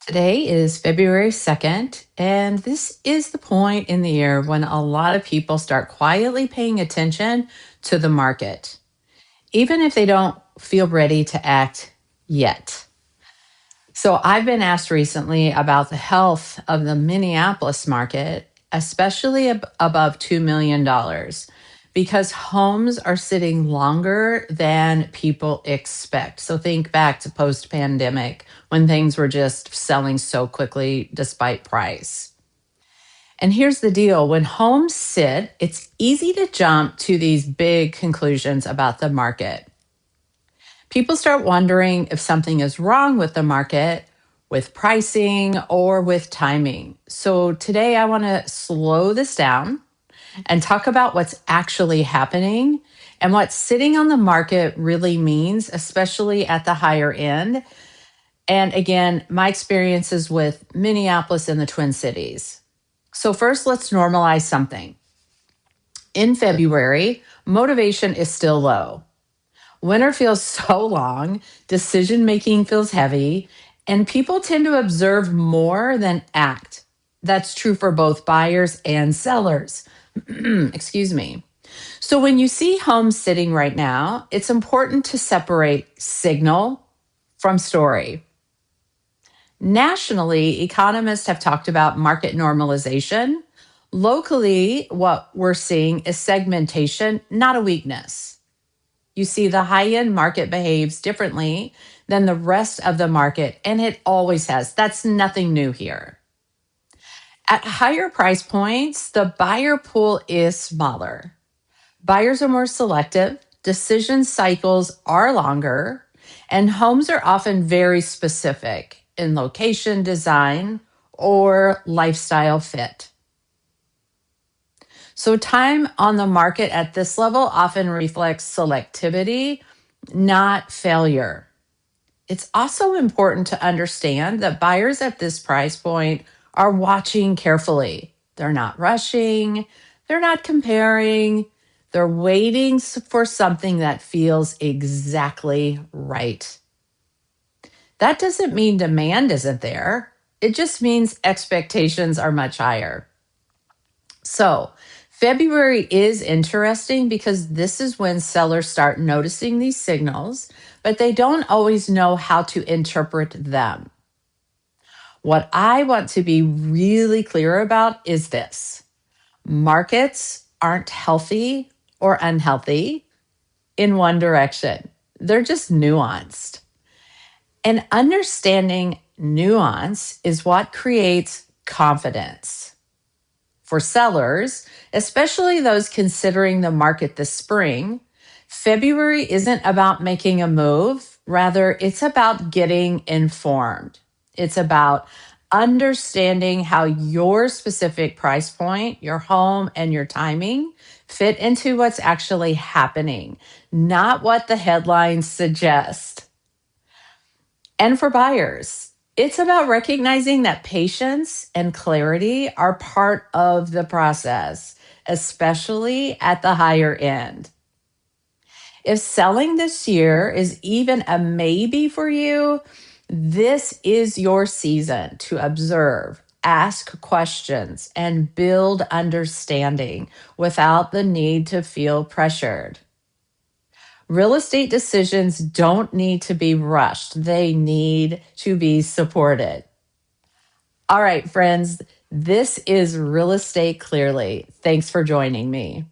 Today is February 2nd, and this is the point in the year when a lot of people start quietly paying attention to the market, even if they don't feel ready to act yet. So, I've been asked recently about the health of the Minneapolis market, especially above $2 million, because homes are sitting longer than people expect. So, think back to post pandemic when things were just selling so quickly despite price. And here's the deal, when homes sit, it's easy to jump to these big conclusions about the market. People start wondering if something is wrong with the market, with pricing, or with timing. So today I want to slow this down and talk about what's actually happening and what sitting on the market really means, especially at the higher end. And again, my experiences with Minneapolis and the Twin Cities. So, first, let's normalize something. In February, motivation is still low. Winter feels so long, decision making feels heavy, and people tend to observe more than act. That's true for both buyers and sellers. Excuse me. So, when you see homes sitting right now, it's important to separate signal from story. Nationally, economists have talked about market normalization. Locally, what we're seeing is segmentation, not a weakness. You see, the high end market behaves differently than the rest of the market, and it always has. That's nothing new here. At higher price points, the buyer pool is smaller. Buyers are more selective, decision cycles are longer, and homes are often very specific in location, design, or lifestyle fit. So, time on the market at this level often reflects selectivity, not failure. It's also important to understand that buyers at this price point are watching carefully. They're not rushing, they're not comparing, they're waiting for something that feels exactly right. That doesn't mean demand isn't there, it just means expectations are much higher. So, February is interesting because this is when sellers start noticing these signals, but they don't always know how to interpret them. What I want to be really clear about is this: markets aren't healthy or unhealthy in one direction, they're just nuanced. And understanding nuance is what creates confidence. For sellers, especially those considering the market this spring, February isn't about making a move. Rather, it's about getting informed. It's about understanding how your specific price point, your home, and your timing fit into what's actually happening, not what the headlines suggest. And for buyers, it's about recognizing that patience and clarity are part of the process, especially at the higher end. If selling this year is even a maybe for you, this is your season to observe, ask questions, and build understanding without the need to feel pressured. Real estate decisions don't need to be rushed, they need to be supported. All right, friends, this is Real Estate Clearly. Thanks for joining me.